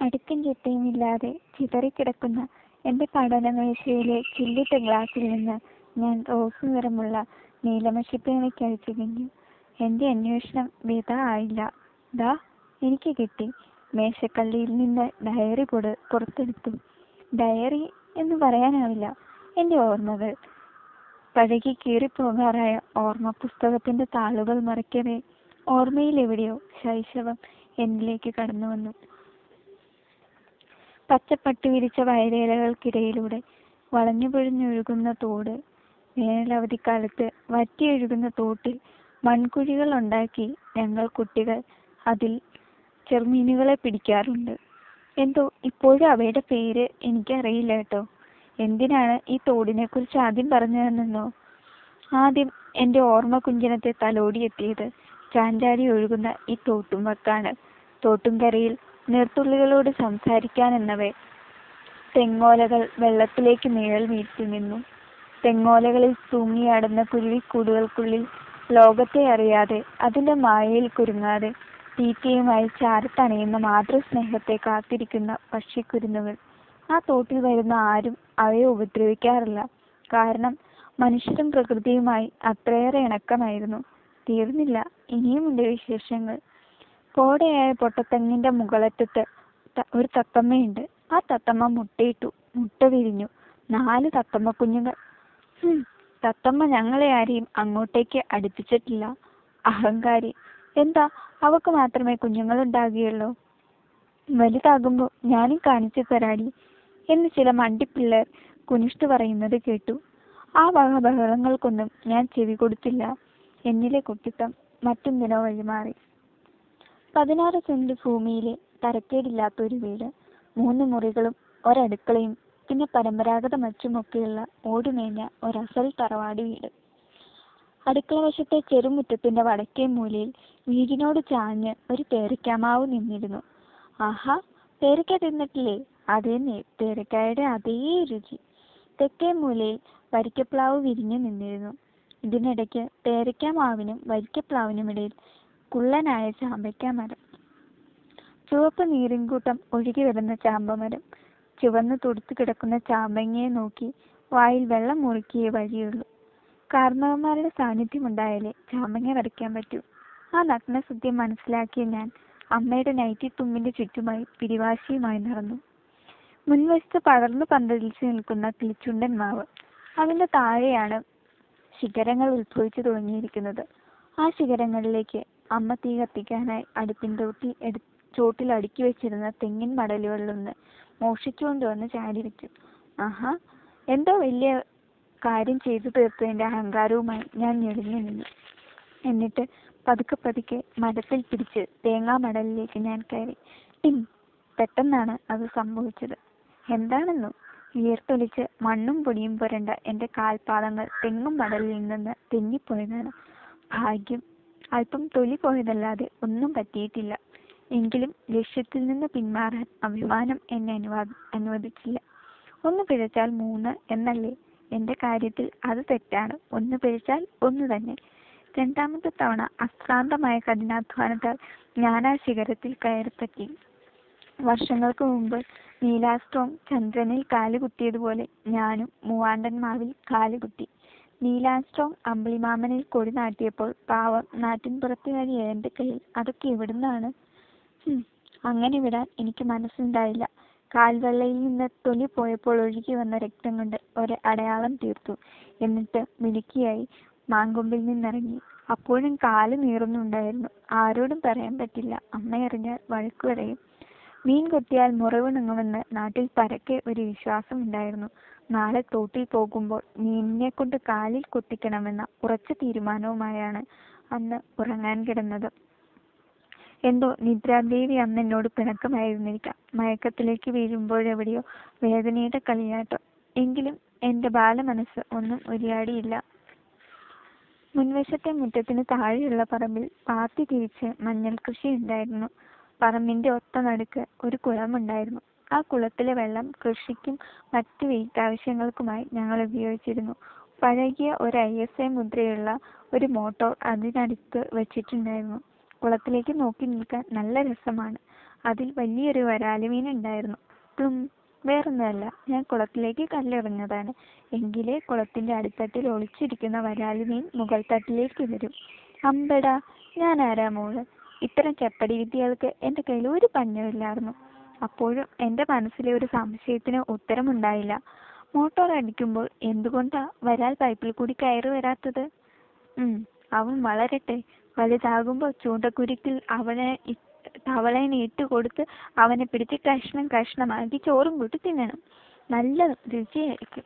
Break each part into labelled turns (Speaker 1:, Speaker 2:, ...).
Speaker 1: അടുക്കും ചിട്ടയുമില്ലാതെ ചിതറിക്കിടക്കുന്ന എൻ്റെ പഠനമേശയിലെ ചില്ലിട്ട ഗ്ലാസ്സിൽ നിന്ന് ഞാൻ റോസ് നിറമുള്ള നീലമഷിപ്പേന കഴിച്ചു തിന്നു. എൻ്റെ അന്വേഷണം വ്യഥ ആയില്ല. ദാ എനിക്ക് കിട്ടി. മേശക്കള്ളിയിൽ നിന്ന് ഡയറി പുറത്തെടുത്തു. ഡയറി എന്ന് പറയാനാവില്ല, എൻ്റെ ഓർമ്മകൾ. പഴകി കീറിപ്പോകാറായ ഓർമ്മ പുസ്തകത്തിന്റെ താളുകൾ മറിക്കവേ ഓർമ്മയിൽ എവിടെയോ ശൈശവം എന്നിലേക്ക് കടന്നു വന്നു. പച്ചപ്പട്ട് വിരിച്ച വയലേലകൾക്കിടയിലൂടെ വളഞ്ഞുപൊഴിഞ്ഞൊഴുകുന്ന തോട്. വേനലവധിക്കാലത്ത് വറ്റിയൊഴുകുന്ന തോട്ടിൽ മൺകുഴികൾ ഉണ്ടാക്കി ഞങ്ങൾ കുട്ടികൾ അതിൽ ചെറുമീനുകളെ പിടിക്കാറുണ്ട്. എന്തോ ഇപ്പോഴും അവയുടെ പേര് എനിക്കറിയില്ല കേട്ടോ. എന്തിനാണ് ഈ തോടിനെ കുറിച്ച് ആദ്യം പറഞ്ഞതെന്നോ? ആദ്യം എൻ്റെ ഓർമ്മ കുഞ്ചനത്തെ തലോടിയെത്തിയത് ചാഞ്ചാടി ഒഴുകുന്ന ഈ തോട്ടുംവക്കാണ്. തോട്ടുംകരയിൽ നീർത്തുള്ളികളോട് സംസാരിക്കാനെന്നവേ തെങ്ങോലകൾ വെള്ളത്തിലേക്ക് നിഴൽ വീഴ്ത്തി നിന്നു. തെങ്ങോലകളിൽ തൂങ്ങിയാടുന്ന കുരുവിക്കൂടുകൾക്കുള്ളിൽ ലോകത്തെ അറിയാതെ, അതിൻ്റെ മായയിൽ കുരുങ്ങാതെ തീറ്റയുമായി ചാരത്തണയുന്ന മാതൃസ്നേഹത്തെ കാത്തിരിക്കുന്ന പക്ഷിക്കുരുന്നുകൾ. ആ തോട്ടിൽ വരുന്ന ആരും അവയെ ഉപദ്രവിക്കാറില്ല. കാരണം മനുഷ്യരും പ്രകൃതിയുമായി അത്രയേറെ ഇണക്കമായിരുന്നു. തീർന്നില്ല, ഇനിയുമുണ്ട് വിശേഷങ്ങൾ. കോടയായ പൊട്ടത്തെങ്ങിന്റെ മുകളറ്റത്ത് ഒരു തത്തമ്മയുണ്ട്. ആ തത്തമ്മ മുട്ടയിട്ടു. മുട്ട വിരിഞ്ഞു. 4 തത്തമ്മ കുഞ്ഞുങ്ങൾ. തത്തമ്മ ഞങ്ങളെ ആരെയും അങ്ങോട്ടേക്ക് അടുപ്പിച്ചിട്ടില്ല. അഹങ്കാരി. എന്താ, അവക്ക് മാത്രമേ കുഞ്ഞുങ്ങളുണ്ടാകുകയുള്ളൂ? വലുതാകുമ്പോ ഞാനും കാണിച്ചു തരാടി എന്ന് ചില മണ്ടിപ്പിള്ളേർ കുനിഷ്ട് പറയുന്നത് കേട്ടു. ആ വക ബഹളങ്ങൾക്കൊന്നും ഞാൻ ചെവി കൊടുത്തില്ല. എന്നിലെ കുട്ടിത്തം മറ്റെന്തിനോ വഴിമാറി. 16 സെന്റ് ഭൂമിയിലെ തരക്കേടില്ലാത്തൊരു വീട്. 3 മുറികളും ഒരടുക്കളയും പിന്നെ പരമ്പരാഗത മറ്റുമൊക്കെയുള്ള ഓടുമേഞ്ഞ ഒരസൽ തറവാട് വീട്. അടുക്കള വശത്തെ ചെറുമുറ്റത്തിന്റെ വടക്കേ മൂലയിൽ വീടിനോട് ചാഞ്ഞ് ഒരു പേരയ്ക്കാമാവ് നിന്നിരുന്നു. ആഹാ, പേരയ്ക്ക തിന്നിട്ടില്ലേ? അതേന്നെ, പേരയ്ക്കായുടെ അതേ രുചി. തെക്കേ മൂലയിൽ വരിക്കപ്ലാവ് വിരിഞ്ഞു നിന്നിരുന്നു. ഇതിനിടയ്ക്ക് പേരയ്ക്കാമാവിനും വരിക്കപ്ലാവിനുമിടയിൽ കുള്ളനായ ചാമ്പയ്ക്കാമരം. ചുവപ്പ് നീറിൻകൂട്ടം ഒഴുകി വരുന്ന ചാമ്പമരം. ചുവന്ന് തുടുത്തു കിടക്കുന്ന ചാമ്പങ്ങയെ നോക്കി വായിൽ വെള്ളം മുറുക്കിയേ വഴിയുള്ളൂ. കാർന്നവന്മാരുടെ സാന്നിധ്യമുണ്ടായാലേ ചാമ്പങ്ങ പറിക്കാൻ പറ്റൂ. ആ നഗ്നസത്യം മനസ്സിലാക്കിയ ഞാൻ അമ്മയുടെ നൈറ്റി തുമ്പിന്റെ ചുറ്റുമായി പിടിവാശിയുമായി നടന്നു. മുൻവശത്ത് പടർന്നു പന്തലിച്ചു നിൽക്കുന്ന കിളിച്ചുണ്ടൻ മാവ്. അതിന്റെ താഴെയാണ് ശിഖരങ്ങൾ ഉത്ഭവിച്ചു തുടങ്ങിയിരിക്കുന്നത്. ആ ശിഖരങ്ങളിലേക്ക് അമ്മ തീ കത്തിക്കാനായി അടുപ്പിൻ ചോട്ടിൽ അടുക്കി വെച്ചിരുന്ന തെങ്ങിൻ മടലുകളിലൊന്ന് മോഷിച്ചുകൊണ്ട് വന്ന് ചാടി വെച്ചു. ആഹാ, എന്തോ വലിയ കാര്യം ചെയ്തു തീർത്തതിന്റെ അഹങ്കാരവുമായി ഞാൻ ഞെളിഞ്ഞു നിന്നു. എന്നിട്ട് പതുക്കെ പതുക്കെ മരത്തിൽ പിടിച്ച് തേങ്ങാ മടലിലേക്ക് ഞാൻ കയറി. ടിങ്! പെട്ടെന്നാണ് അത് സംഭവിച്ചത്. എന്താണെന്നോ? വിയർത്തൊലിച്ച് മണ്ണും പൊടിയും പുരണ്ട എൻ്റെ കാൽപാദങ്ങൾ തെങ്ങും മടലിൽ നിന്ന് തെന്നിപ്പോയതാണ്. ഭാഗ്യം, അല്പം തൊലി പോയതല്ലാതെ ഒന്നും പറ്റിയിട്ടില്ല. എങ്കിലും ലക്ഷ്യത്തിൽ നിന്ന് പിന്മാറാൻ അഭിമാനം എന്നെ അനുവദിച്ചില്ല. 1 പിഴച്ചാൽ 3 എന്നല്ലേ? എൻ്റെ കാര്യത്തിൽ അത് തെറ്റാണ്. 1 പിഴച്ചാൽ 1 തന്നെ. 2ാമത്തെ തവണ അശ്രാന്തമായ കഠിനാധ്വാനത്താൽ ഞാൻ ആ ശിഖരത്തിൽ കയറിപ്പറ്റി. വർഷങ്ങൾക്ക് മുമ്പ് നീലാസ്ട്രോങ് ചന്ദ്രനിൽ കാലുകുത്തിയതുപോലെ ഞാനും മൂവാണ്ടന്മാവിൽ കാലുകുത്തി. നീലാസ്ട്രോങ് അമ്പിളിമാമനിൽ കൊടി നാട്ടിയപ്പോൾ പാവം നാട്ടിൻപുറത്തുകാരിയായ എൻ്റെ കയ്യിൽ അതൊക്കെ എവിടുന്നാണ്? അങ്ങനെ വിടാൻ എനിക്ക് മനസ്സുണ്ടായില്ല. കാൽവെള്ളയിൽ നിന്ന് തൊലി പോയപ്പോൾ ഒഴുകി വന്ന രക്തം കൊണ്ട് ഒരു അടയാളം തീർത്തു. എന്നിട്ട് മിടുക്കിയായി മാങ്കൊമ്പിൽ നിന്നിറങ്ങി. അപ്പോഴും കാല് നീറുന്നുണ്ടായിരുന്നു. ആരോടും പറയാൻ പറ്റില്ല. അമ്മയറിഞ്ഞാൽ വഴക്കു പറയും. മീൻ കൊത്തിയാൽ മുറിവുണങ്ങുമെന്ന് നാട്ടിൽ പരക്കെ ഒരു വിശ്വാസമുണ്ടായിരുന്നു. നാളെ തോട്ടിൽ പോകുമ്പോൾ മീനിനെ കൊണ്ട് കാലിൽ കൊത്തിക്കണമെന്ന ഉറച്ച തീരുമാനവുമായാണ് അന്ന് ഉറങ്ങാൻ കിടന്നത്. എന്തോ നിദ്രാദേവി അന്ന് എന്നോട് പിണക്കമായിരുന്നിരിക്കാം. മയക്കത്തിലേക്ക് വീഴുമ്പോഴെവിടെയോ വേദനയുടെ കളിയാട്ടം. എങ്കിലും എൻ്റെ ബാലമനസ്സ് ഒന്നും ഉരിയാടിയില്ല. മുൻവശത്തെ മുറ്റത്തിന് താഴെയുള്ള പറമ്പിൽ പാത്തി തിരിച്ച് മഞ്ഞൾ കൃഷി ഉണ്ടായിരുന്നു. പറമ്പിന്റെ ഒത്ത നടുക്ക് ഒരു കുളമുണ്ടായിരുന്നു. ആ കുളത്തിലെ വെള്ളം കൃഷിക്കും മറ്റ് വീട്ടാവശ്യങ്ങൾക്കുമായി ഞങ്ങൾ ഉപയോഗിച്ചിരുന്നു. പഴകിയ ഒരു ISI മുദ്രയുള്ള ഒരു മോട്ടോർ അതിനടുത്ത് വെച്ചിട്ടുണ്ടായിരുന്നു. കുളത്തിലേക്ക് നോക്കി നിൽക്കാൻ നല്ല രസമാണ്. അതിൽ വലിയൊരു വരാലുമീൻ ഉണ്ടായിരുന്നു. പ്ലും. വേറൊന്നുമല്ല, ഞാൻ കുളത്തിലേക്ക് കല്ലെറിഞ്ഞതാണ്. എങ്കിലേ കുളത്തിന്റെ അടിത്തട്ടിൽ ഒളിച്ചിരിക്കുന്ന വരാലുമീൻ മുകൾ തട്ടിലേക്ക് വരൂ. അമ്പടാ, ഞാൻ ആരാ മോള്? ഇത്തരം ചെപ്പടി വിദ്യകൾക്ക് എന്റെ കയ്യിൽ ഒരു പഞ്ഞമില്ലായിരുന്നു. അപ്പോഴും എന്റെ മനസ്സിലെ ഒരു സംശയത്തിന് ഉത്തരമുണ്ടായില്ല. മോട്ടോർ അടിക്കുമ്പോൾ എന്തുകൊണ്ടാ വരാൽ പൈപ്പിൽ കൂടി കയറി വരാത്തത്? അവൻ വളരട്ടെ, വലുതാകുമ്പോൾ ചൂണ്ടക്കുരുക്കിൽ തവളേനെ ഇട്ടുകൊടുത്ത് അവനെ പിടിച്ച് കഷ്ണം കഷ്ണമാക്കി ചോറും കൂട്ടി തിന്നണം. നല്ല രുചിയായിരിക്കും.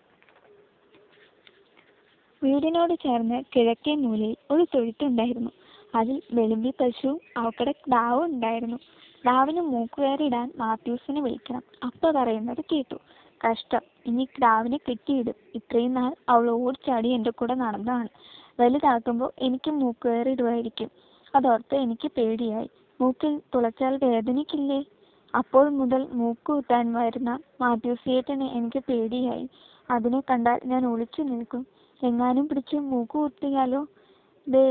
Speaker 1: വീടിനോട് ചേർന്ന് കിഴക്കേ മൂലയിൽ ഒരു തൊഴുത്തുണ്ടായിരുന്നു. അതിൽ വെളുമ്പി പശുവും അവക്കടെ ക്ടാവും ഉണ്ടായിരുന്നു. ക്ടാവിന് മൂക്കുകയറിടാൻ മാത്യൂസിനെ വിളിക്കണം. അപ്പ പറയുന്നത് കേട്ടു. കഷ്ടം, ഇനി ക്ടാവിനെ കെട്ടിയിടും. ഇത്രയും നാൾ അവൾ ഓടിച്ചാടി എന്റെ കൂടെ നടന്നതാണ്. വലുതാക്കുമ്പോൾ എനിക്ക് മൂക്കുകയറിടുമായിരിക്കും. അതോർത്ത് എനിക്ക് പേടിയായി. മൂക്കിൽ തുളച്ചാൽ വേദനിക്കില്ലേ? അപ്പോൾ മുതൽ മൂക്ക് കുത്താൻ വരുന്ന മാത്യൂസിയേട്ടനെ എനിക്ക് പേടിയായി. അതിനെ കണ്ടാൽ ഞാൻ ഒളിച്ചു നിൽക്കും. എങ്ങാനും പിടിച്ച് മൂക്ക് കുത്തിയാലോ? ദേ,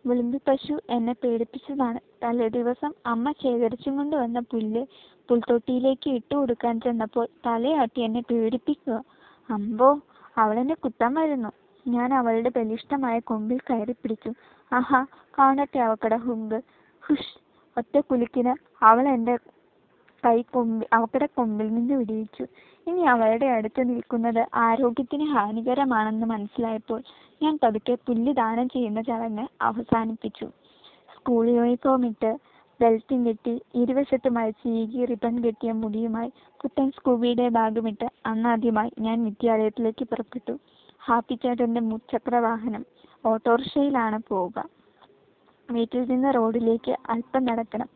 Speaker 1: വിളുമ്പി പശു എന്നെ പേടിപ്പിച്ചതാണ്. തലേ ദിവസം അമ്മ ശേഖരിച്ചും കൊണ്ട് വന്ന പുല്ല് പുൽത്തൊട്ടിയിലേക്ക് ഇട്ടു കൊടുക്കാൻ ചെന്നപ്പോൾ തലയാട്ടി എന്നെ പേടിപ്പിക്കുക. അമ്പോ, അവളെന്നെ കുത്താൻ വരുന്നു. ഞാൻ അവളുടെ ബലിഷ്ഠമായ കൊമ്പിൽ കയറി പിടിച്ചു. ആഹാ, കാണട്ടെ അവക്കടെ ഹുങ്ക്. ഹുഷ്! ഒറ്റ കുലുക്കിന് അവൾ എന്റെ അവക്കടെ കൊമ്പിൽ നിന്ന് വിടിയിച്ചു. ഇനി അവളുടെ അടുത്ത് നിൽക്കുന്നത് ആരോഗ്യത്തിന് ഹാനികരമാണെന്ന് മനസ്സിലായപ്പോൾ ഞാൻ പതുക്കെ പുല്ല് ദാനം ചെയ്യുന്ന ചടങ്ങ് അവസാനിപ്പിച്ചു. സ്കൂൾ യൂണിഫോം ഇട്ട്, ബെൽറ്റും കെട്ടി, ഇരുവശത്തുമായി ചീകി റിബൺ കെട്ടിയ മുടിയുമായി, പുത്തൻ സ്കൂബിയുടെ ബാഗുമിട്ട് അന്നാദ്യമായി ഞാൻ വിദ്യാലയത്തിലേക്ക് പുറപ്പെട്ടു. ഹാപ്പിച്ചേട്ടന്റെ മുച്ചക്രവാഹനം ഓട്ടോറിക്ഷയിലാണ് പോവുക. വീട്ടിൽ നിന്ന് റോഡിലേക്ക് അല്പം നടക്കണം.